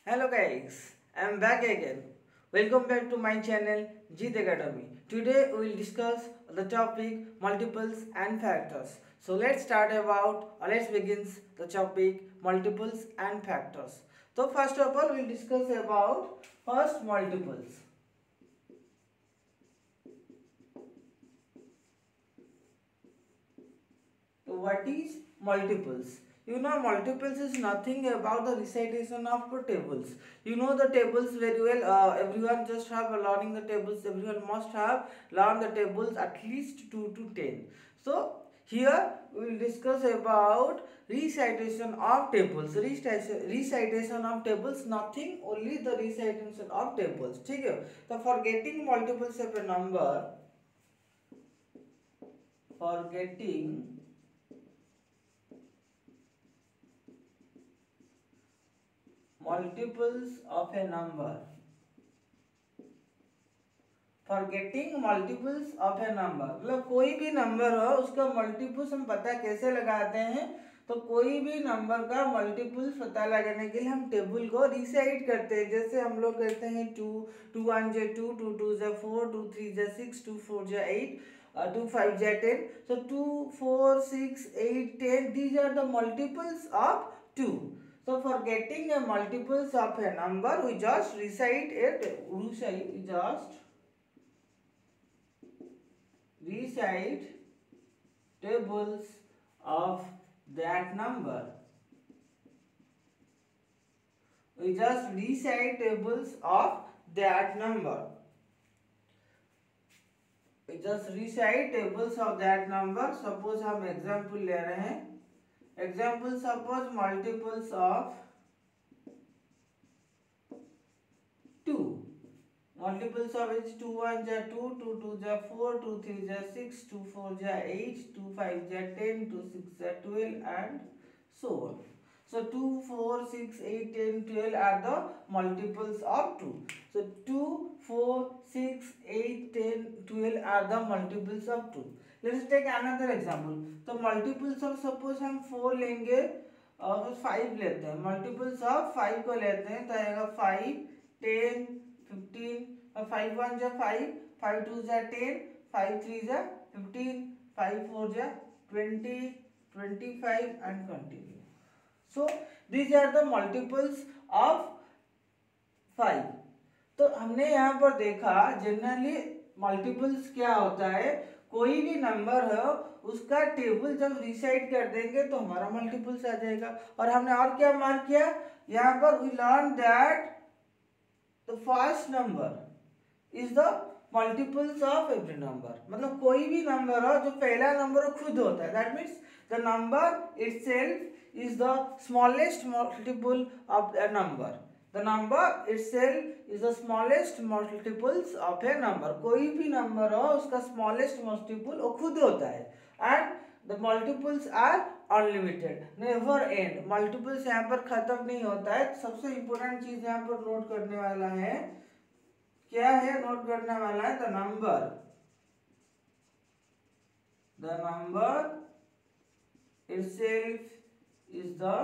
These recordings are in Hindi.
Hello guys, I am back again. Welcome back to my channel Jeet Academy. Today we will discuss the topic multiples and factors. So let's begin the topic multiples and factors. So first of all we will discuss about first multiples. So what is multiples? You know, multiples is nothing about the recitation of tables. You know the tables very well. Everyone just have learning the tables. Everyone must have learned the tables at least 2 to 10. So here we will discuss about recitation of tables. Recitation of tables, nothing, only the recitation of tables. ठीक है? So for getting multiples of a number, for getting multiples of a number, for getting multiples of a number, मतलब कोई भी नंबर हो उसका मल्टीपल्स हम पता कैसे लगाते हैं। तो कोई भी नंबर का मल्टीपल्स पता लगाने के लिए हम टेबल को रिसाइड करते हैं। जैसे हम लोग कहते हैं 2 2 2 जा 4 2 3 जा 6 2 4 जा 8 2 5 जा 10। so 2 4 6 8 10, these are the multiples of 2. So for getting a multiples of a number, we just recite tables of that number. We just recite tables of that number. We just recite tables of that number. Suppose हम example ले रहे हैं. Example, suppose multiples of 2. Multiples of which 2 1 ja 2, 2 2 ja 4, 2 3 ja 6, 2 4 ja 8, 2 5 ja 10, 2 6 ja 12 and so on. So 2 4 6 8 10 12 are the multiples of 2. So 2 4 6 8 10 12 are the multiples of 2. Let's take another example. तो multiples of suppose हम 4 लेंगे और 5 लेते हैं। multiples of 5 को लेते हैं तो आएगा 5 10 15 और 5 1 जा 5 5 2 जा 10 5 3 जा 15 5 4 जा 20 25 and continue. So these are the multiples of 5. तो हमने यहाँ पर देखा जनरली मल्टीपल्स क्या होता है, कोई भी नंबर हो उसका टेबल जब रिसाइड कर देंगे तो हमारा मल्टीपल्स आ जाएगा। और हमने और क्या मार्क किया यहाँ पर, we learn that the first number is the multiples of every number. मतलब कोई भी नंबर हो जो पहला नंबर खुद होता है, that means the number itself is the smallest multiple of a number. The number itself is the smallest multiples of a number. कोई भी नंबर हो उसका smallest multiple वो खुद होता है। And the multiples are unlimited, never end. multiples यहाँ पर खत्म नहीं होता है। सबसे important चीज यहाँ पर नोट करने वाला है, क्या है नोट करने वाला है, the number itself is the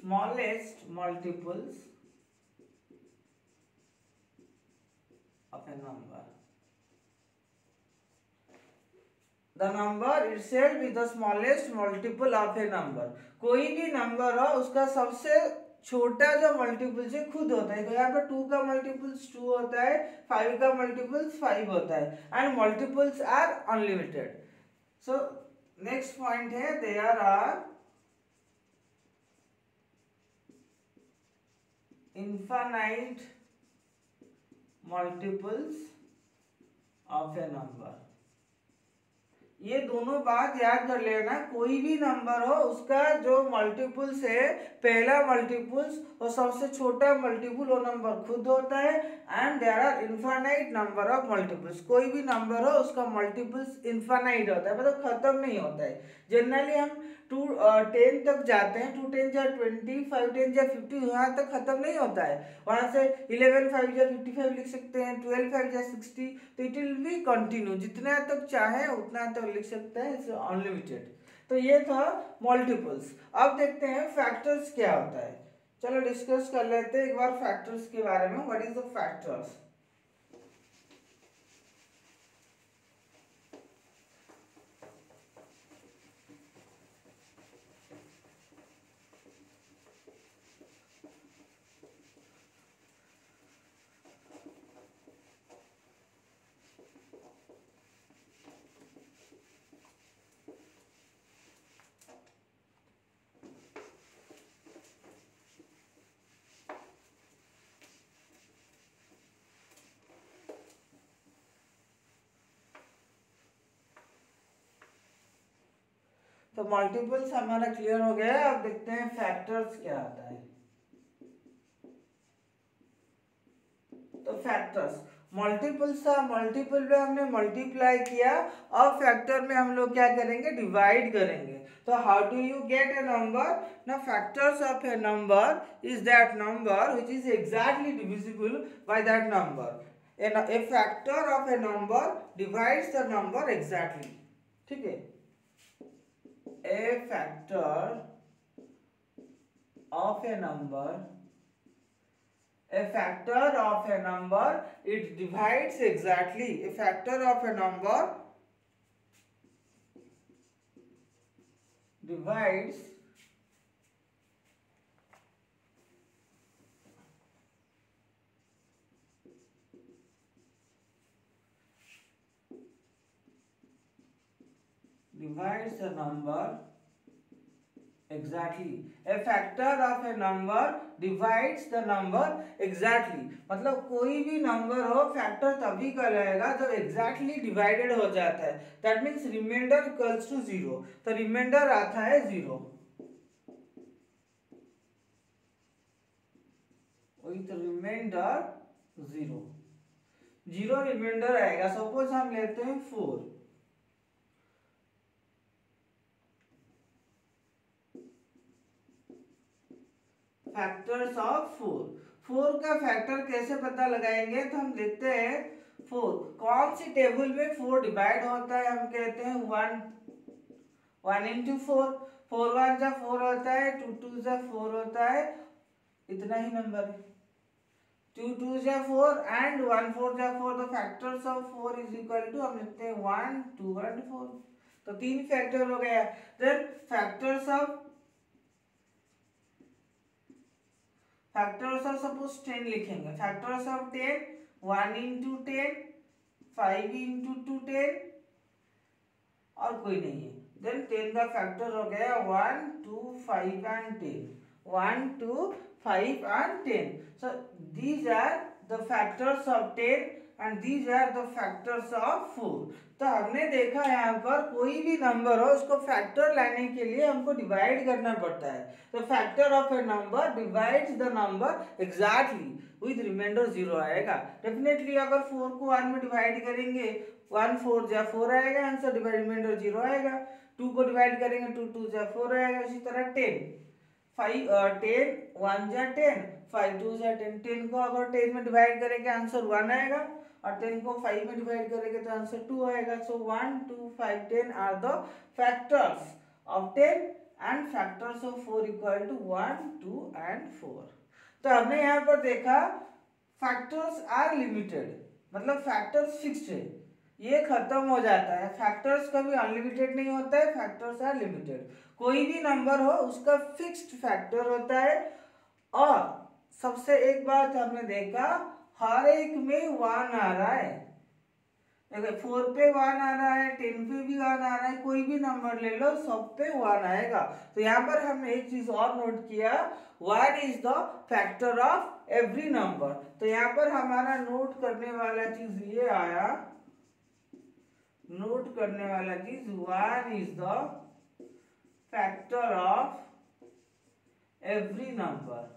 smallest multiples of a number. The number itself is the smallest multiple of a number. कोई भी नंबर हो उसका सबसे छोटा जो मल्टीपल्स है खुद होता है। तो यहाँ पर 2 का मल्टीपल्स 2 होता है, 5 का मल्टीपल्स 5 होता है and multiples are unlimited. So next point है, there are infinite multiples of a number. ये दोनों बात याद कर लेना, कोई भी नंबर हो उसका जो मल्टीपल्स है, पहला मल्टीपल्स और सबसे छोटा मल्टीपल वो नंबर खुद होता है and there are infinite number of multiples. कोई भी नंबर हो उसका मल्टीपल्स इनफाइनाइट होता है, मतलब खत्म नहीं होता है। जनरली हम 2 10 तक जाते हैं, 2 10 जा 20 5 10 जा 50, यहाँ तक खत्म नहीं होता है। वहाँ से 11 5 जा 55 लिख सकते हैं, 12 5 जा 60, तो इट विल बी कंटिन्यू, जितना तक चाहे उतना तक लिख सकते हैं, इट्स अनलिमिटेड। तो ये था मल्टीपल्स। अब देखते हैं फैक्टर्स क्या होता है। चलो डिस्कस कर लेते हैं एक बार फैक्टर्स के बारे में। What is the factors? तो मल्टीपल्स हमारा क्लियर हो गया है। अब देखते हैं फैक्टर्स क्या आता है। तो फैक्टर्स मल्टीपल्स था, मल्टीपल पे हमने मल्टीप्लाई किया, अब फैक्टर में हम लोग क्या करेंगे? डिवाइड करेंगे। तो how do you get a number? ना factors of a number is that number which is exactly divisible by that number. A factor of a number divides the number exactly. ठीक है, a factor of a number, a factor of a number, it divides exactly. A factor of a number divides the number exactly. A factor of a number divides the number exactly. मतलब कोई भी नंबर हो फैक्टर तभी कहलाएगा जब एग्जैक्टली डिवाइडेड हो जाता है। That means remainder equals to 0। तो रिमाइंडर आता है 0 विथ रिमाइंडर 0। 0 रिमाइंडर आएगा। सपोज हम लेते हैं 4। Factors of 4। 4 का फैक्टर कैसे पता लगाएंगे? तो हम देखते हैं 4 कौन सी टेबल में 4 डिवाइड होता है। हम कहते हैं 1 इंटू 4। 4 1 जा 4 होता है, 2 2 जा 4 होता है, इतना ही नंबर है। 2 2 जा 4 एंड 1 4 जा 4। तो factors of 4 is equal to हम लिखते हैं 1 2 एंड 4। तो 3 फैक्टर हो गया। देन फैक्टर्स ऑफ सपोज 10 लिखेंगे। फैक्टर्स ऑफ 10 1 इंटू 10, 5 इंटू 2 10 और कोई नहीं है। देन 10 का फैक्टर हो गया 1 2 5 and 10। 1 2 5 and 10। So these are the factors of 10 and these are the factors of 4। तो हमने देखा यहाँ पर कोई भी नंबर हो उसको फैक्टर लाने के लिए हमको डिवाइड करना पड़ता है। तो factor of a number divides the number exactly with remainder 0 आएगा। डेफिनेटली अगर 4 को 1 में डिवाइड करेंगे 1 4 जा 4 आएगा, आंसर डिवाइड रिमाइंडर 0 आएगा। 2 को डिवाइड करेंगे 2 2 जा 4 आएगा। इसी तरह 10 5 10 1 जा 10, 5 2 जा 10। 10 को अगर 10 में डिवाइड करेंगे आंसर 1 आएगा और 10 को 5 में डिवाइड करेंगे तो आंसर 2 आएगा। So 1 2 5 10 are the factors of 10 and factors of 4 equal to 1 2 and 4। तो हमने यहाँ पर देखा फैक्टर्स आर लिमिटेड, मतलब फैक्टर्स फिक्स्ड है, ये खत्म हो जाता है। फैक्टर्स कभी अनलिमिटेड नहीं होता है, फैक्टर्स आर लिमिटेड। कोई भी नंबर हो उसका फिक्स्ड फैक्टर होता है। और सबसे एक बात हमने देखा हर एक में 1 आ रहा है। देखो 4 पे 1 आ रहा है, 10 पे भी 1 आ रहा है, कोई भी नंबर ले लो सब पे 1 आएगा। तो यहाँ पर हमने एक चीज और नोट किया, 1 is the factor of every number. तो यहाँ पर हमारा नोट करने वाला चीज ये आया, नोट करने वाला चीज 1 is the factor of every number.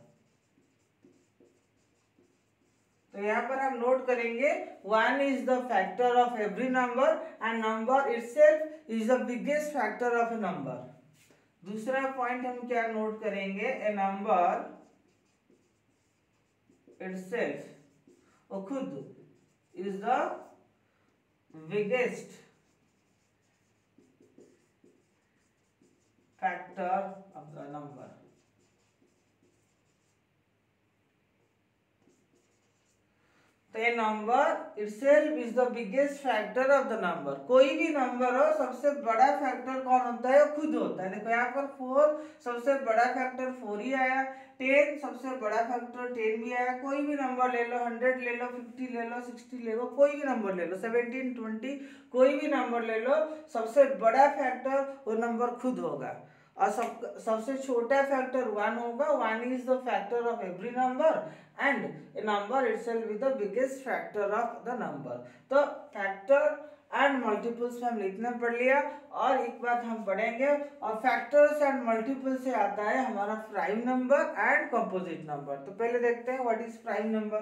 तो यहाँ पर हम नोट करेंगे 1 is the factor of every number and number itself is the biggest factor of a number. दूसरा पॉइंट हम क्या नोट करेंगे, ए नंबर इटसेल्फ वो खुद is the biggest factor of the number. तो ये number itself is the biggest factor of the number. कोई भी नंबर हो सबसे बड़ा फैक्टर कौन होता है? वो खुद होता है। देखो यहाँ पर 4 सबसे बड़ा फैक्टर 4 ही आया, 10 सबसे बड़ा फैक्टर 10 भी आया। कोई भी नंबर ले लो, 100 ले लो, 50 ले लो, 60 ले लो, कोई भी नंबर ले लो, 17, 20, कोई भी नंबर ले लो, सबसे बड़ा फैक्टर वो नंबर खुद होगा। और सबसे छोटा फैक्टर 1 होगा। 1 is the factor of every number and A number itself is the biggest factor of the number. तो फैक्टर एंड मल्टीपल्स में हम इतना पढ़ लिया। और एक बात हम पढ़ेंगे, और फैक्टर्स एंड मल्टीपल से आता है हमारा prime number and composite number. तो पहले देखते हैं what is prime number.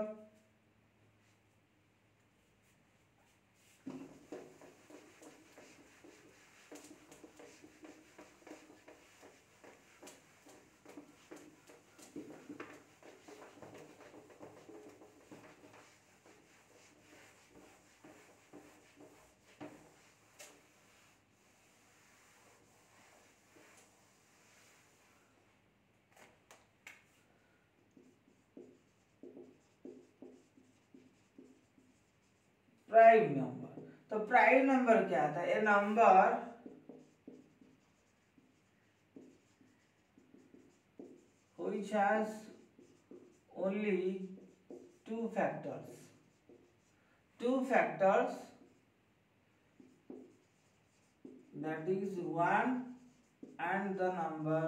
Prime number, तो प्राइम नंबर क्या था? ए number which has only two factors, that is 1 and the number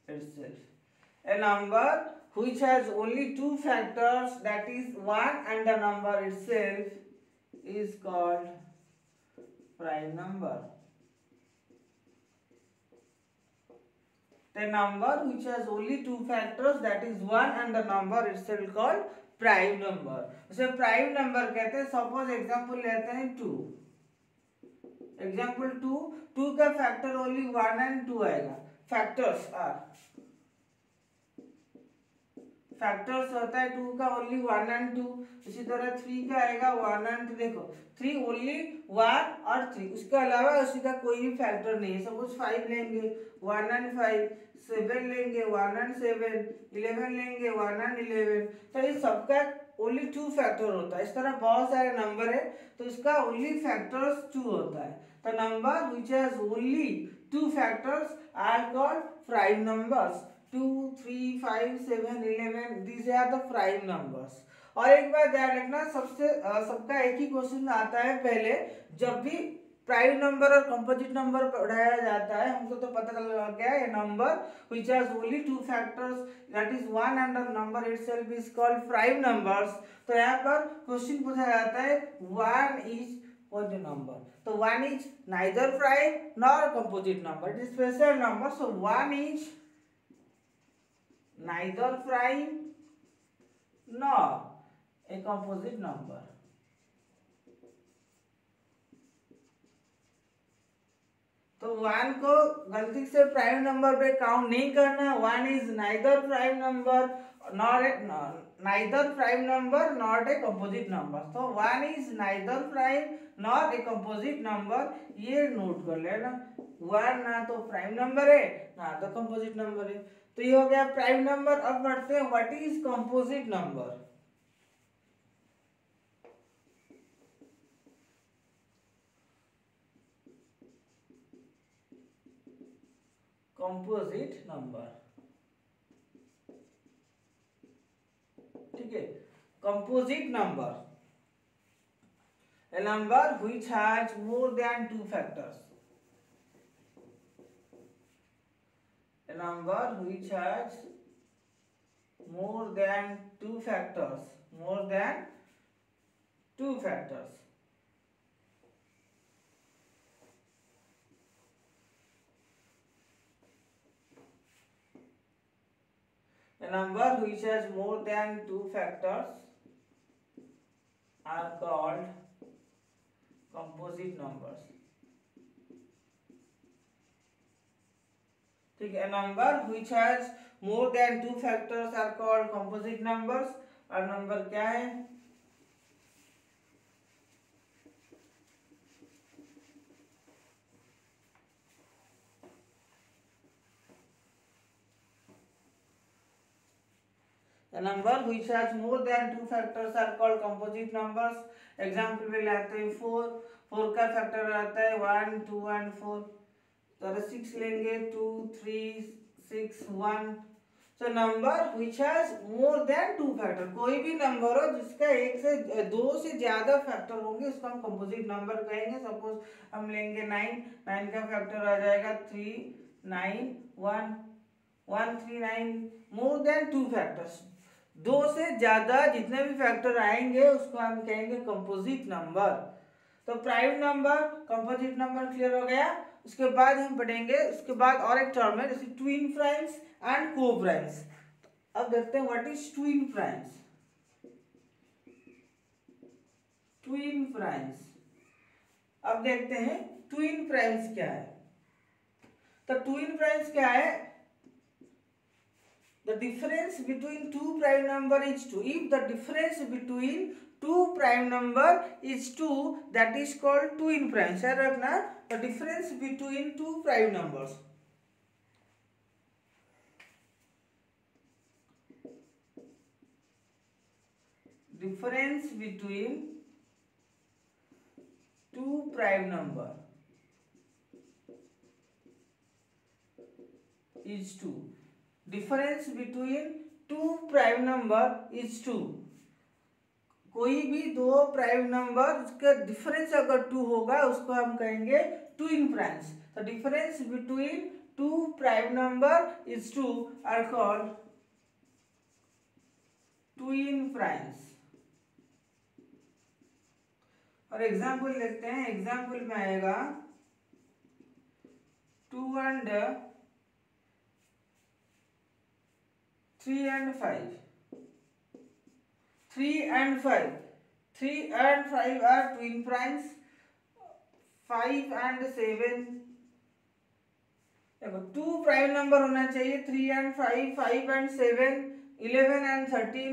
itself. A number which has only two factors, that is 1 and the number itself, is called prime number. The number which has only two factors, that is 1 and the number itself, called prime number. उसे प्राइम नंबर कहते हैं। सपोज एग्जांपल लेते हैं 2। एग्जांपल 2 का फैक्टर ओनली 1 एंड 2 आएगा। फैक्टर्स होता है 2 का ओनली 1 एंड 2। इसी तरह 3 का आएगा 1 एंड, देखो 3 ओनली 1 और 3, उसके अलावा उसी का कोई भी फैक्टर नहीं है। सपोज 5 लेंगे 1 एंड 5, 7 लेंगे 1 एंड 7, 11 लेंगे 1 एंड 11। तो इस सबका ओनली 2 फैक्टर होता है। इस तरह बहुत सारे नंबर है तो इसका ओनली फैक्टर्स 2 होता है। तो number which has only 2 factors are called prime numbers. 2, 3, 5, 7, 11, these are the prime numbers। और एक बात ध्यान रखना, सबका एक ही क्वेश्चन आता है पहले, जब भी प्राइम नंबर और कंपोजिट नंबर पढ़ाया जाता है हमको तो पता चल गया है number which has only two factors, that is 1 and the number itself is called prime numbers। तो यहाँ पर क्वेश्चन पूछा जाता है 1 is what the number? तो 1 is neither prime nor composite number, it is special number। so 1 is neither prime nor a composite number। तो 1 को गलती से प्राइम नंबर पे काउंट नहीं करना। 1 is neither prime number not a composite number. तो 1 is neither prime not a composite number, ये नोट कर लेना। 1 ना तो प्राइम नंबर है ना तो कंपोजिट नंबर है। तो ये हो गया प्राइम नंबर। अब बढ़ते हैं what is composite number. Composite number, ठीक है। Composite number, a number which has more than two factors, a number which has more than two factors, more than two factors। A number which has more than two factors are called composite numbers। ठीक है, a number which has more than two factors are called composite numbers। और नंबर क्या है? The number which has more than two factors are called composite numbers. Example में लाते हैं 4, 4 का फैक्टर आता है 1, 2 and 4. तो 6 लेंगे 2, 3, 6, 1. So number which has more than two factor, कोई भी नंबर हो जिसका एक से दो से ज्यादा फैक्टर होंगे उसको हम कंपोजिट नंबर कहेंगे. सपोज हम लेंगे 9, 9 का फैक्टर आ जाएगा 3, 9, 1, 1, 3, 9. मोर देन टू फैक्टर्स, दो से ज्यादा जितने भी फैक्टर आएंगे उसको हम कहेंगे कंपोजिट नंबर. तो prime number, composite number clear हो गया. उसके बाद हम पढ़ेंगे, उसके बाद और एक टर्म है जैसे ट्विन प्राइम्स एंड को प्राइम्स. अब देखते हैं what is twin primes. Twin primes, अब देखते हैं ट्विन प्राइम्स क्या है. तो ट्विन प्राइम्स क्या है? The difference between two prime number is 2. If the difference between two prime number is 2, that is called twin primes. याद रखना, the difference between two prime numbers. Difference between two prime number is 2. Difference between two prime number is 2. कोई भी दो प्राइम नंबर उसका डिफरेंस अगर 2 होगा उसको हम कहेंगे ट्विन प्राइम्स. तो difference between two prime number is 2 are called twin primes. और एग्जांपल देखते हैं. एग्जांपल में आएगा 2 and 3 and 5. 3 and 5. 3 and 5 are twin primes. 5 and 7. देखो 2 प्राइम नंबर होना चाहिए. 3 and 5, 5 and 7, 11 and 13.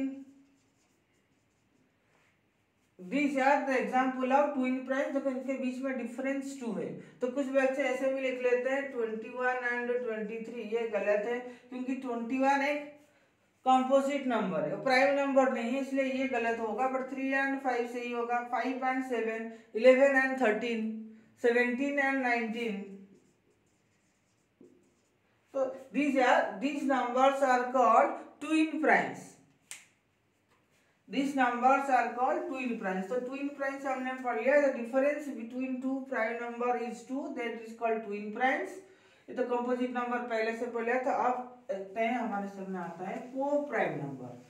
These are the example of twin primes. देखो इनके बीच में डिफरेंस 2 है. तो कुछ बच्चे ऐसे भी लिख लेते हैं 21 and 23. ये गलत है क्योंकि 21 एक कंपोजिट नंबर है, प्राइम नंबर नहीं है, इसलिए ये गलत होगा. बट 3 and 5 सही होगा. 5 and 7, 11 and 13, 17 and 19. So these numbers are called twin primes. These numbers are called twin primes. So twin primes हमने पढ़ लिया. The difference between two prime number is 2. That is called twin primes. ये तो कंपोजिट नंबर पहले से पढ़ लिया था. अब देखते हैं हमारे सामने आता है coprime number.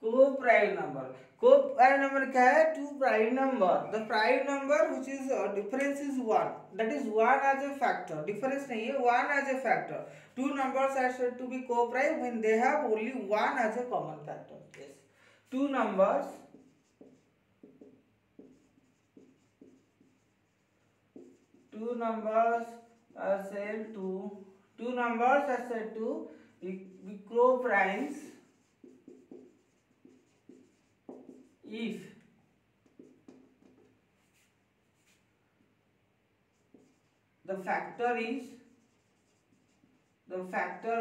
Coprime number. Coprime number क्या है? Two prime number. The prime number which is difference is 1. That is 1 as a factor. Difference नहीं है, 1 as a factor. Two numbers are said to be coprime when they have only 1 as a common factor. Yes, two numbers are said to be co-primes if the factor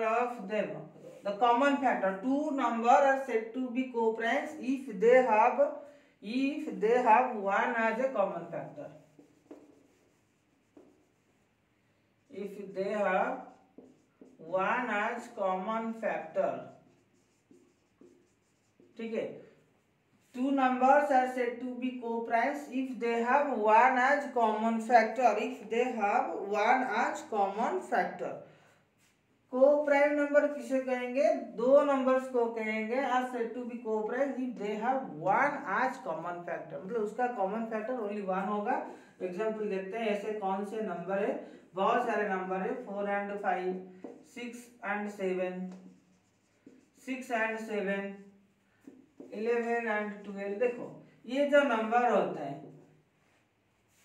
of them, the common factor. Two numbers are said to be co-primes if they have one as a common factor. If they have one as common factor. ठीक है. Two numbers are said to be co-primes if they have one as common factor. If they have one as common factor. Coprime number किसे कहेंगे? दो नंबर्स को कहेंगे are said to be coprime if they have one as common factor, मतलब उसका कॉमन फैक्टर ओनली वन होगा। एग्जांपल देखते हैं ऐसे कौन से नंबर है, बहुत सारे नंबर है, 4 and 5, 6 and 7, 6 and 7, 11 and 12। देखो ये जो नंबर होते हैं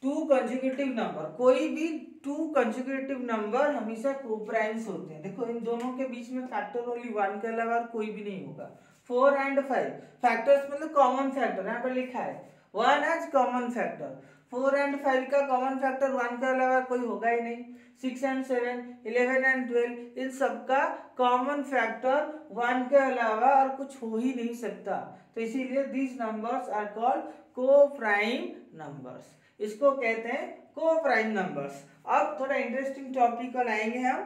टू कंसेक्यूटिव नंबर, कोई भी टू कंसेक्यूटिव नंबर हमेशा कोप्राइम्स होते हैं। देखो इन दोनों के बीच में फैक्टर ओनली वन के अलावा कोई भी नहीं होगा। 4 and 5 फैक्टर्स मतलब कॉमन फैक्टर, यहाँ पर लिखा है 1 एज कॉमन फैक्टर। 4 and 5 का कॉमन फैक्टर 1 के अलावा कोई होगा ही नहीं। 6 and 7, 11 and 12 इन सबका कॉमन फैक्टर 1 के अलावा और कुछ हो ही नहीं सकता। तो इसीलिए these numbers are called coprime numbers, इसको कहते हैं को-प्राइम नंबर्स। अब थोड़ा इंटरेस्टिंग टॉपिक पर आएंगे हम।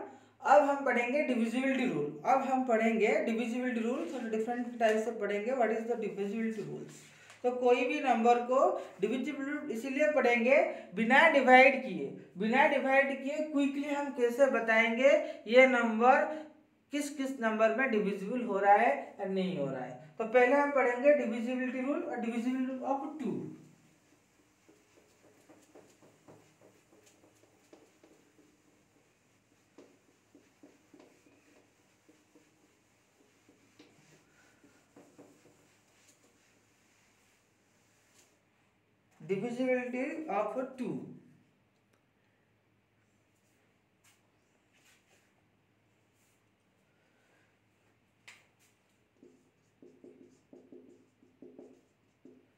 अब हम पढ़ेंगे डिविजिबिलिटी रूल। अब हम पढ़ेंगे डिविजिबिलिटी रूल, थोड़ा डिफरेंट टाइप से पढ़ेंगे। What is the divisibility rules? तो कोई भी नंबर को डिविजिबिलिटी इसीलिए पढ़ेंगे बिना डिवाइड किए। बिना डिवाइड किए क्विकली हम कैसे बताएंगे ये नंबर किस किस नंबर में डिविजिबल हो रहा है या नहीं हो रहा है। तो पहले हम पढ़ेंगे डिविजिबिलिटी रूल और divisibility rule of 2। divisibility of 2।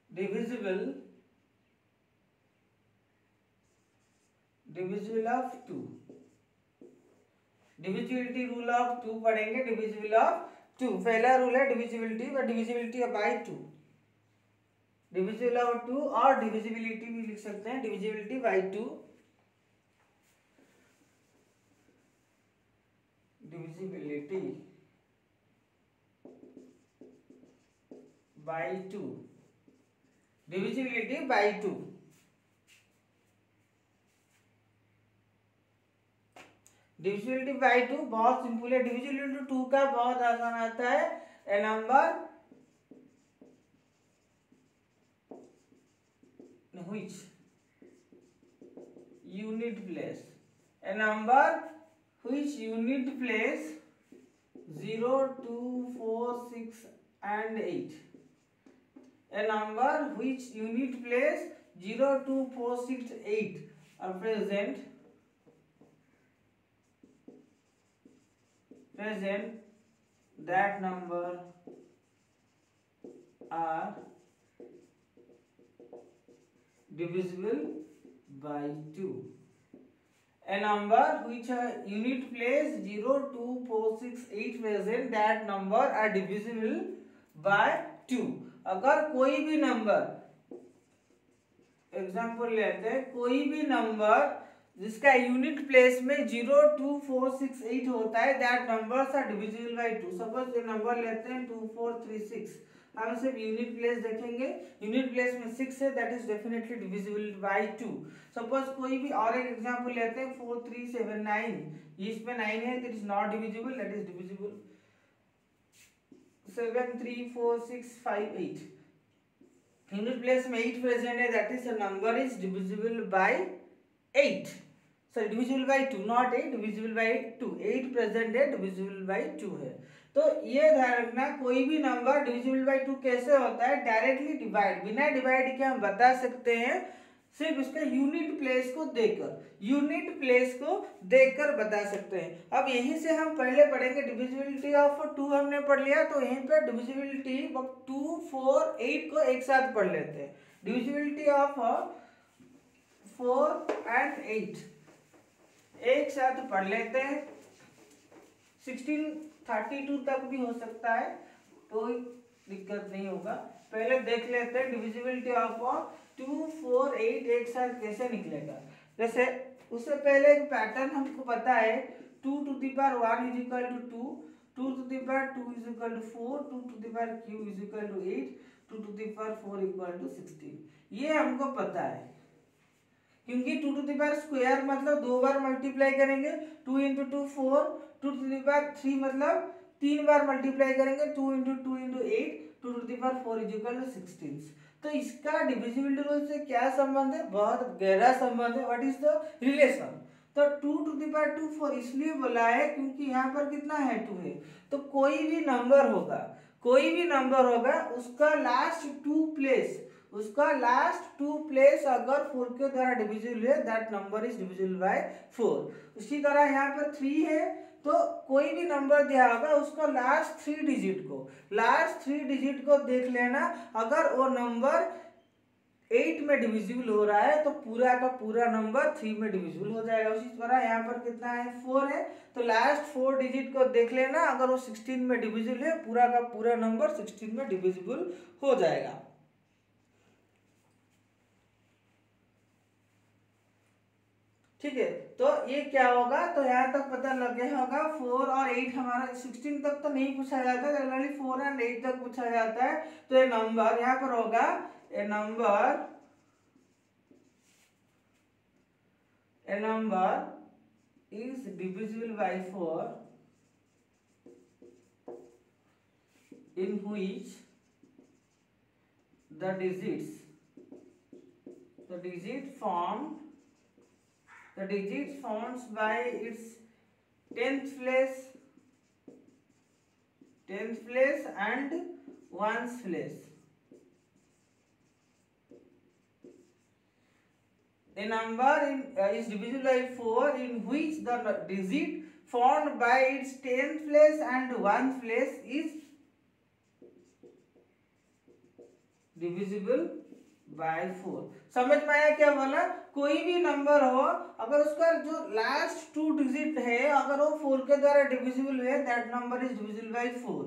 divisible of 2। Divisibility rule of 2 पढ़ेंगे। डिविजिबल ऑफ 2 पहला रूल है डिविजिबिलिटी व डिविजिबिलिटी बाय 2। डिविजिबल ऑफ 2 और डिविजिबिलिटी भी लिख सकते हैं, divisibility bye 2। Divisibility bye 2, divisibility bye 2। Divisibility bye 2 बहुत सिंपल है। डिविजिबिलिटी 2 का बहुत आसान आता है। ए number which unit place, a number which unit place 0, 2, 4, 6 and 8, a number which unit place 0, 2, 4, 6, 8 are present that number are divisible by 2। A number which unit place 0, 2, 4, 6, 8 present that number are divisible by 2। अगर कोई भी नंबर, एग्जाम्पल लेते हैं, कोई भी नंबर जिसका यूनिट प्लेस में 0, 2, 4, 6, 8 होता है that numbers are divisible by 2। Suppose ये नंबर लेते हैं 2, 4, 3, 6, हम सिर्फ यूनिट प्लेस देखेंगे। यूनिट प्लेस में 6 है that is definitely divisible by 2। Suppose कोई भी और एक एग्जांपल लेते हैं 4, 3, 7, 9, इसमें 9 है that is not divisible, that is divisible. 7, 3, 4, 6, 5, 8 unit place में 8 प्रेजेंट है that is a number is divisible bye 8। Sorry divisible by 2 not 8, divisible by 2। 8 present है, डिविजिबल बाय 2 है। तो ये ध्यान रखना कोई भी नंबर डिविजिबल बाय 2 कैसे होता है, डायरेक्टली डिवाइड, बिना डिवाइड के हम बता सकते हैं सिर्फ उसका यूनिट प्लेस को देकर, यूनिट प्लेस को देखकर बता सकते हैं। अब यहीं से हम पहले पढ़ेंगे डिविजिबिलिटी ऑफ 2 हमने पढ़ लिया, तो यहीं पर डिविजिबिलिटी ऑफ 2, 4, 8 को एक साथ पढ़ लेते हैं। डिविजिबिलिटी ऑफ 4 and 8 एक साथ पढ़ लेते हैं। 1632 तक भी हो सकता है, कोई दिक्कत नहीं होगा। पहले देख लेते हैं डिविजिबिलिटी ऑफ 2, 4, 8 एक साथ कैसे निकलेगा। जैसे उससे पहले एक पैटर्न हमको पता है, 2 to the power 1 is equal to 2, 2 to the power 2 is equal to 4, 2 to the power q is equal to 8, 2 to the power 4 equal to 16। ये हमको पता है। क्योंकि 2 टू द पावर स्क्वायर मतलब 2 बार मल्टीप्लाई करेंगे, 2 इंटू 2 4, 2 टू द पावर 3 मतलब 3 बार मल्टीप्लाई करेंगे, 2 into 2 into 8, 2 to the power 4 is equal to 16। तो इसका डिविजिबिलिटी रूल से क्या संबंध है, बहुत गहरा संबंध है। What is the relation? तो 2 टू द पावर 2 4 इसलिए बोला है क्योंकि यहाँ पर कितना है 2 है, तो कोई भी नंबर होगा, कोई भी नंबर होगा उसका लास्ट टू प्लेस अगर 4 के द्वारा डिविजिबल है, that number is divisible bye 4। उसी तरह यहाँ पर 3 है, तो कोई भी नंबर दिया होगा उसको लास्ट 3 डिजिट को देख लेना, अगर वो नंबर 8 में डिविजिबल हो रहा है तो पूरा का पूरा नंबर 3 में डिविजिबल हो जाएगा। उसी तरह यहाँ पर कितना है 4 है, तो लास्ट 4 डिजिट को देख लेना, अगर वो 16 में डिविजिबल है पूरा का पूरा नंबर 16 में डिविजिबल हो जाएगा। ठीक है, तो ये क्या होगा, तो यहाँ तक पता लग गया होगा 4 और 8 हमारा 16 तक तो नहीं पूछा जाता, जनरली 4 एंड 8 तक पूछा जाता है। तो ये नंबर यहाँ पर होगा, a number is divisible by 4 in which the digit formed by its 10th place and 1's place. A number is divisible by 4 in which the digit formed by its 10th place and 1th place is divisible by 4। समझ में आया क्या बोला? कोई भी नंबर हो अगर उसका जो लास्ट 2 डिजिट है अगर वो 4 के द्वारा डिविजिबल है, that number is divisible bye 4।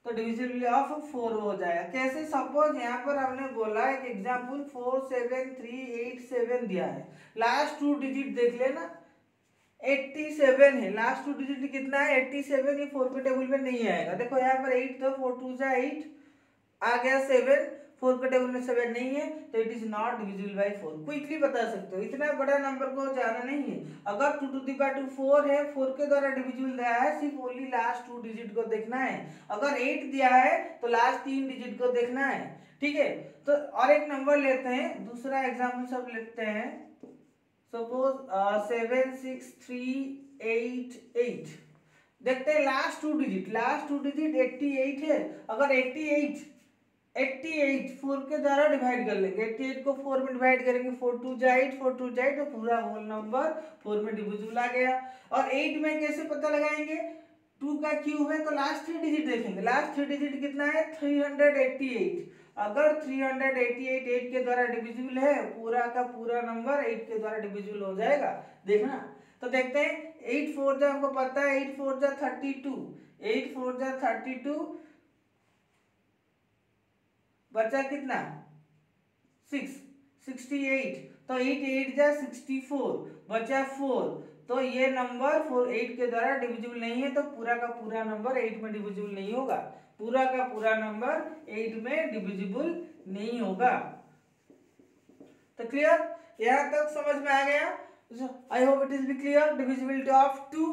तो डिविजिबिलिटी ऑफ 4 हो जाएगा। कैसे? सपोज यहाँ पर हमने बोला एक एग्जांपल 47387 दिया है, लास्ट 2 डिजिट देख लेना 87 है, लास्ट 2 डिजिट कितना है 87, ये 4 के टेबल में नहीं आएगा। देखो यहाँ पर 8 तो 4 2 जा 8 आ गया, 7 4 के टेबल में 7 नहीं है, तो it is not divisible by 4। Quickly बता सकते हो, इतना बड़ा नंबर को जाना नहीं है। अगर 2 टू द पावर 2 4 है, 4 के द्वारा डिविजिबल दिया है, सिर्फ ओनली लास्ट 2 डिजिट को देखना है। अगर 8 दिया है तो लास्ट 3 डिजिट को देखना है। ठीक है, तो और एक नंबर लेते हैं, दूसरा एग्जाम्पल सब लेते हैं। सपोज 76388 देखते हैं लास्ट 2 डिजिट 88 है। अगर 88 4 के द्वारा डिवाइड कर लेंगे, 88 को 4 में डिवाइड करेंगे, 4 2 जा 8 तो पूरा होल नंबर 4 में डिविजिबल आ गया। और 8 में कैसे पता लगाएंगे, 2 का क्यूब है तो लास्ट 3 डिजिट देखेंगे, लास्ट 3 डिजिट कितना है 388। अगर 388 8 के द्वारा डिविजिबल है, पूरा का पूरा नंबर 8 के द्वारा डिविजिबल हो जाएगा। देखना, तो देखते हैं 8 4 जा हमको पता है 8 4 जा 32, 8 4 जा 32 बचा कितना 6 68, तो 8 8 जा 64 बचा 4। तो ये नंबर 4 8 के द्वारा डिविजिबल नहीं है, तो पूरा का पूरा नंबर 8 में डिविजिबल नहीं होगा, पूरा का पूरा नंबर 8 में डिविजिबल नहीं होगा। तो क्लियर, यहाँ तक समझ में आ गया? I hope it is be clear. Divisibility of 2,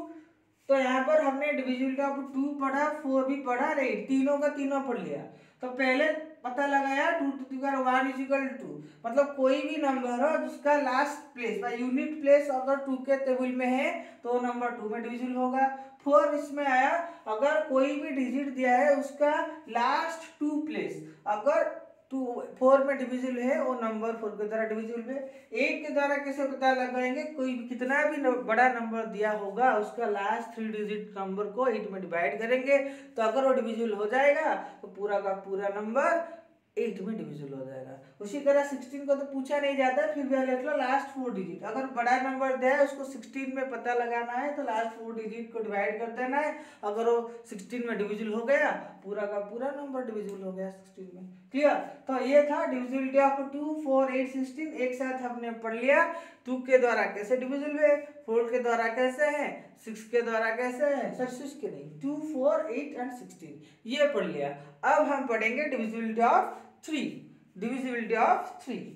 तो यहाँ पर हमने डिविजिबिलिटी ऑफ 2 पढ़ा, 4 भी पढ़ा, 8 तीनों का तीनों पढ़ लिया। तो पहले पता लगाया 2 to the power 1 is equal to, मतलब कोई भी नंबर हो जिसका लास्ट प्लेस या यूनिट प्लेस अगर 2 के टेबल में है तो नंबर 2 में डिविजिबल होगा। 4 इसमें आया, अगर कोई भी डिजिट दिया है उसका लास्ट 2 प्लेस अगर 4 में डिविजिबल है, वो नंबर 4 के द्वारा डिविजिबल है। 8 के द्वारा कैसे पता लगाएंगे, कोई कितना भी बड़ा नंबर दिया होगा उसका लास्ट 3 डिजिट नंबर को 8 में डिवाइड करेंगे, तो अगर वो डिविजिबल हो जाएगा तो पूरा का पूरा नंबर 8 में डिविजिबल हो जाएगा। उसी तरह 16 को तो पूछा नहीं जाता, फिर भी लिख लो लास्ट 4 डिजिट, अगर बड़ा नंबर दिया है उसको 16 में पता लगाना है तो लास्ट 4 डिजिट को डिवाइड कर देना है। अगर वो 16 में डिविजिबल हो गया, पूरा का पूरा नंबर डिविजिबल हो गया 16 में। क्लियर? तो ये था डिविजिबिलिटी ऑफ 2 4 8 16, एक साथ हमने पढ़ लिया। 2 के द्वारा कैसे डिविजिबल है, 4 के द्वारा कैसे है, 6 के द्वारा कैसे है, सर 6 के नहीं, 2 4 8 एंड 16 ये पढ़ लिया। अब हम पढ़ेंगे divisibility of 3, divisibility of 3।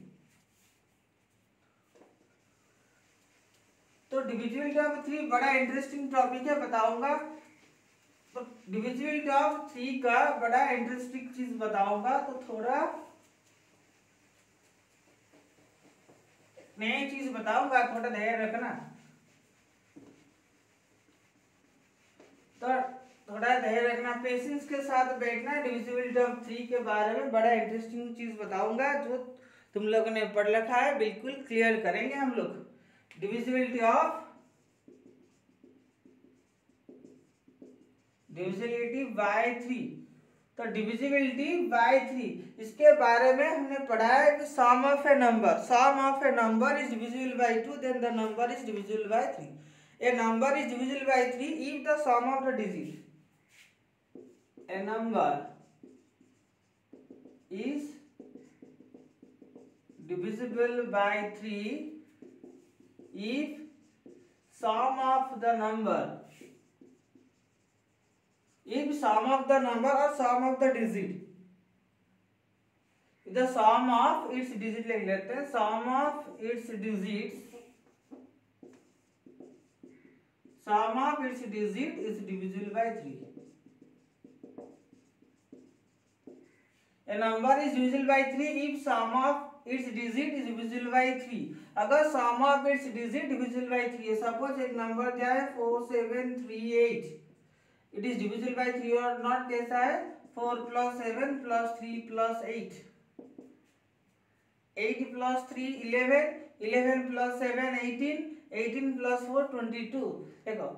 Divisibility of 3 बड़ा इंटरेस्टिंग टॉपिक है, बताऊंगा। तो डिविजिबिलिटी ऑफ 3 का बड़ा इंटरेस्टिंग चीज बताऊंगा, तो थोड़ा नई चीज बताऊंगा, थोड़ा ध्यान रखना। तो थोड़ा ध्यान रखना, पेशेंस के साथ बैठना। डिविजिबिलिटी ऑफ 3 के बारे में बड़ा इंटरेस्टिंग चीज बताऊंगा, जो तुम लोगों ने पढ़ रखा है, बिल्कुल क्लियर करेंगे हम लोग। Divisibility bye 3। तो डिविजिबिलिटी बाय 3 इसके बारे में हमने पढ़ा है कि sum of a number is divisible by 2, then the number is divisible by 3। A number is divisible by 3 if the sum of the digit, a number is divisible by 3 if sum of the number or sum of the digit, the sum of its digit लिख लेते हैं, sum of its digit is divisible by 3। A number is divisible by 3 if sum of its digit is divisible by 3। अगर sum of its digit divisible by 3 है, सपोज एक नंबर क्या है 4738, it is divisible by 3 और नॉट, कैसा है 4 + 7 + 3 + 8, 8 + 3 11, 11 + 7 18, 18 + 4 22। देखो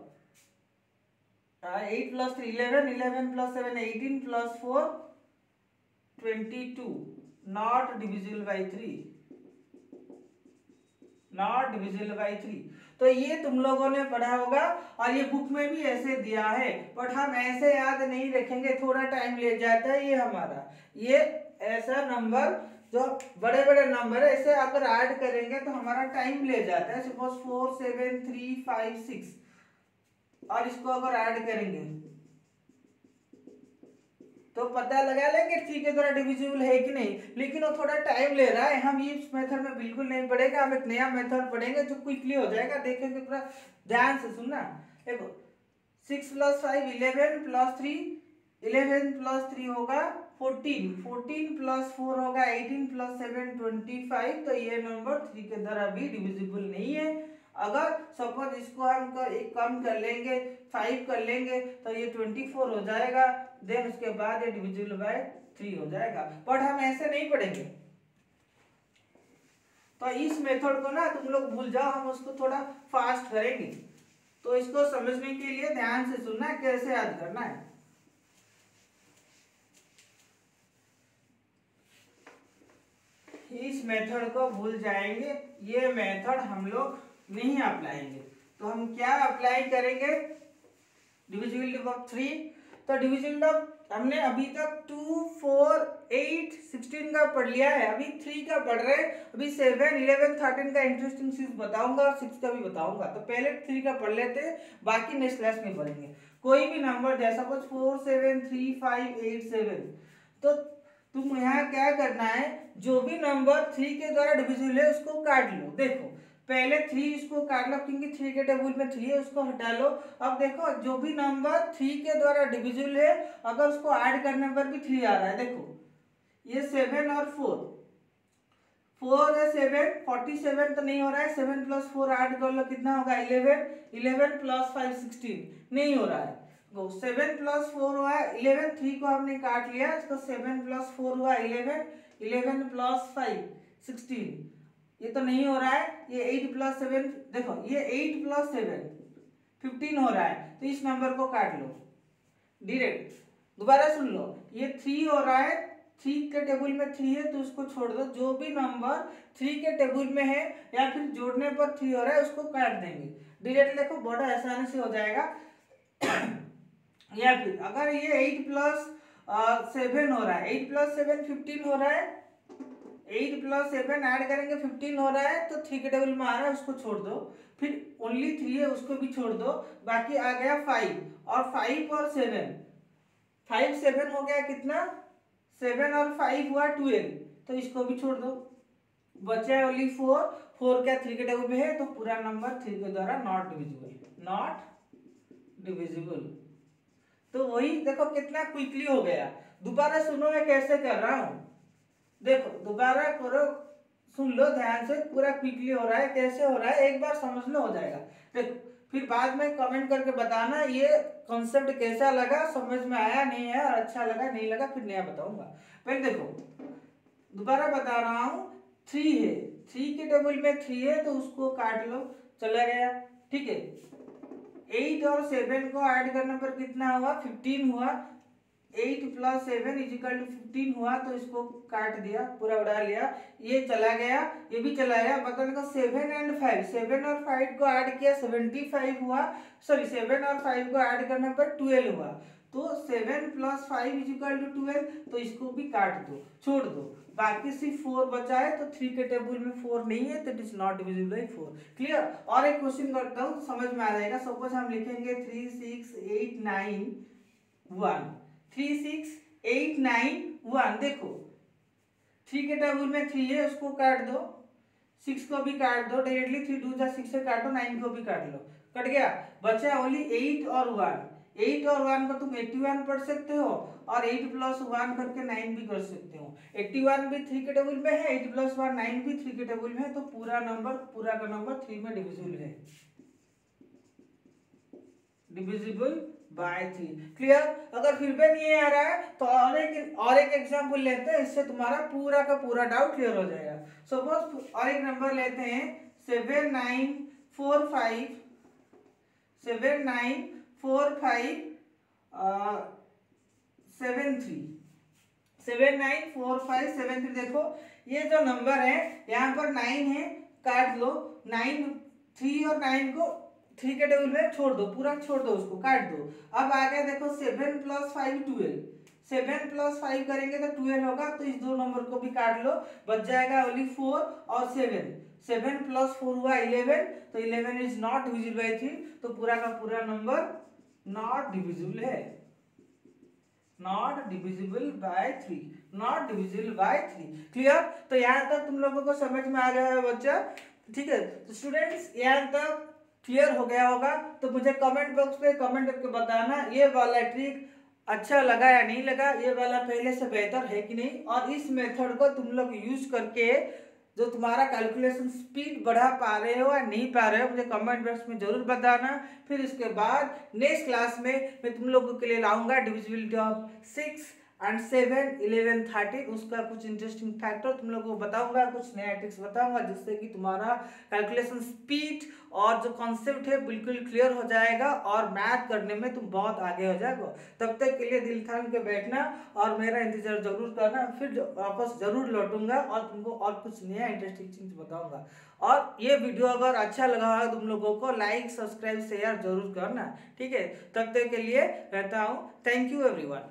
8 + 3 11, 11 + 7 18 + 4 22, not divisible by 3, not divisible by 3। तो ये तुम लोगों ने पढ़ा होगा और ये बुक में भी ऐसे दिया है, बट हम ऐसे याद नहीं रखेंगे, थोड़ा टाइम ले जाता है। ये हमारा ये ऐसा नंबर जो बड़े बड़े नंबर है, ऐसे अगर ऐड करेंगे तो हमारा टाइम ले जाता है। सपोज 4 7 3 5 6 और इसको अगर ऐड करेंगे तो पता लगा लेंगे 3 के द्वारा डिविजिबल है कि नहीं, लेकिन वो थोड़ा टाइम ले रहा है। हम इस मेथड में बिल्कुल नहीं पढ़ेंगे, हम एक नया मेथड पढ़ेंगे जो क्विकली हो जाएगा। देखेंगे पूरा ध्यान से सुनना। देखो 6 + 5 11 + 3 11 + 3 होगा 14, 14 + 4 होगा 18 + 7 25। तो ये नंबर 3 के द्वारा भी डिविजिबल नहीं है। अगर सपोज इसको हम एक कम कर लेंगे 5 कर लेंगे तो ये 24 हो जाएगा, देन उसके बाद ये डिविजिबल बाय 3 हो जाएगा। बट हम ऐसे नहीं पढ़ेंगे, तो इस मेथड को ना तुम लोग भूल जाओ, हम उसको थोड़ा फास्ट करेंगे। तो इसको समझने के लिए ध्यान से सुनना कैसे याद करना है। इस मेथड को भूल जाएंगे, ये मेथड हम लोग नहीं अप्लाएंगे। तो हम क्या अप्लाई करेंगे, डिविजिबिलिटी ऑफ 3। तो डिविजिबिलिटी ऑफ हमने अभी तक 2 4 8 16 का पढ़ लिया है, अभी 3 का पढ़ रहे हैं। अभी 7 11 13 का इंटरेस्टिंग चीज बताऊंगा और 6 का भी बताऊंगा। तो पहले 3 का पढ़ लेते हैं, बाकी नेक्स्ट क्लास में पढ़ेंगे। कोई भी नंबर जैसा सपोज 4 7 3 5 8 7, तो तुम यहाँ क्या करना है, जो भी नंबर 3 के द्वारा डिविजिबल है उसको काट लो। देखो पहले 3 इसको काट लो, क्योंकि 3 के टेबल में 3 है, उसको हटा लो। अब देखो जो भी नंबर 3 के द्वारा डिविजिबल है, अगर उसको ऐड करने पर भी 3 आ रहा है। देखो ये 7 और 4 है 7 47 तो नहीं हो रहा है, 7 + 4 ऐड कर लो कितना होगा 11, 11 + 5 16 नहीं हो रहा है। 7 + 4 हुआ 11, 3 को हमने काट लिया, तो 7 + 4 हुआ 11, 11 + 5 16, ये तो नहीं हो रहा है। ये 8 + 7, देखो ये 8 + 7 15 हो रहा है, तो इस नंबर को काट लो डायरेक्ट। दोबारा सुन लो, ये 3 हो रहा है, 3 के टेबल में 3 है तो उसको छोड़ दो। जो भी नंबर 3 के टेबल में है या फिर जोड़ने पर 3 हो रहा है उसको काट देंगे डायरेक्ट। देखो बड़ा आसानी से हो जाएगा। या फिर अगर ये 8 + 7 हो रहा है, 8 + 7 15 हो रहा है, 8 + 7 ऐड करेंगे 15 हो रहा है, तो 3 के टेबल में आ रहा है उसको छोड़ दो। फिर ओनली 3 है उसको भी छोड़ दो, बाकी आ गया 5 और 5 और 7, 5 7 हो गया कितना 7 और 5 हुआ 12, तो इसको भी छोड़ दो। बचा है ओनली 4, 4 क्या 3 के टेबल में है, तो पूरा नंबर 3 के द्वारा नॉट डिविजिबल, नॉट डिविजिबल। तो वही देखो कितना क्विकली हो गया। दोबारा सुनो मैं कैसे कर रहा हूं, देखो दोबारा करो, सुन लो ध्यान से, पूरा क्विकली हो रहा है, कैसे हो रहा है एक बार समझ लो, हो जाएगा। देखो फिर बाद में कमेंट करके बताना ये कॉन्सेप्ट कैसा लगा, समझ में आया नहीं है, और अच्छा लगा नहीं लगा फिर नया बताऊंगा। पहले देखो दोबारा बता रहा हूं, 3 है, 3 के टेबल में 3 है तो उसको काट लो, चला गया, ठीक है। 8 और 7 को ऐड करने पर कितना हुआ, 15 हुआ। 8 + 7 = 15 हुआ, तो इसको काट दिया, पूरा उड़ा लिया, ये चला गया, ये भी चला गया। बताने को 7 और 5, 7 और 5 को ऐड किया 75 हुआ, सॉरी 7 और 5 को ऐड करने पर 12 हुआ, तो 7 + 5 = 12, तो इसको भी काट दो, छोड़ दो, बाकी सिर्फ 4 बचा है, तो 3 के टेबल में 4 नहीं है, तो it is not divisible by 4। Clear. और एक क्वेश्चन करता हूँ, समझ में आ जाएगा। सपोज हम लिखेंगे 3 6 8 9 1, 3 6 8 9 1, देखो 3 के टेबल में 3 है, उसको काट दो, 6 को भी काट दो डायरेक्टली, 3 2 6 से काटो, 9 को भी काट लो, कट गया, बचा ओनली 8 और 1। 8 और 1 को तुम 81 पढ़ सकते हो, और 8 + 1 करके 9 भी कर सकते हो। 81 भी 3 के टेबल में है, 8 + 1 9 भी 3 के टेबल में है, तो पूरा का नंबर 3 में डिविजिबल है, डिविजिबल बाय 3। क्लियर। अगर फिर भी नहीं आ रहा है तो और एक एग्जांपल लेते हैं, इससे तुम्हारा पूरा का पूरा डाउट क्लियर हो जाएगा। सपोज और एक नंबर लेते हैं 7945 73, 794573। देखो ये जो नंबर है यहाँ पर 9 है, काट लो, 9 3 और 9 को 3 के टेबल में छोड़ दो, पूरा छोड़ दो, उसको काट दो। अब आ गया देखो 7 + 5 12, 7 + 5 करेंगे तो 12 होगा, तो इस दो नंबर को भी काट लो, बच जाएगा ओनली 4 और 7, 7 + 4 हुआ 11, तो 11 इज नॉट डिविजिबल बाय 3, तो पूरा का पूरा नंबर नॉट डिविजिबल है, not divisible by 3, not divisible by 3। Clear. तो यहाँ तक तुम लोगों को समझ में आ गया है बच्चा, ठीक है। तो स्टूडेंट्स यहाँ तक क्लियर हो गया होगा, तो मुझे कमेंट बॉक्स पे कमेंट करके बताना ये वाला ट्रिक अच्छा लगा या नहीं लगा, ये वाला पहले से बेहतर है कि नहीं, और इस मेथड को तुम लोग यूज करके जो तुम्हारा कैलकुलेशन स्पीड बढ़ा पा रहे हो या नहीं पा रहे हो, मुझे कमेंट बॉक्स में जरूर बताना। फिर इसके बाद नेक्स्ट क्लास में मैं तुम लोगों के लिए लाऊंगा डिविजिबिलिटी ऑफ 6 और 7 11 13, उसका कुछ इंटरेस्टिंग फैक्टर तुम लोगों को बताऊंगा, कुछ नया ट्रिक्स बताऊंगा, जिससे कि तुम्हारा कैलकुलेशन स्पीड और जो कॉन्सेप्ट है बिल्कुल क्लियर हो जाएगा, और मैथ करने में तुम बहुत आगे हो जाएगा। तब तक के लिए दिल थाम के बैठना और मेरा इंतजार जरूर करना, फिर वापस जरूर लौटूंगा और तुमको और कुछ नया इंटरेस्टिंग चीज बताऊंगा। और ये वीडियो अगर अच्छा लगा हो तुम लोगों को, लाइक सब्सक्राइब शेयर जरूर करना, ठीक है। तब तक के लिए कहता हूँ थैंक यू एवरीवन।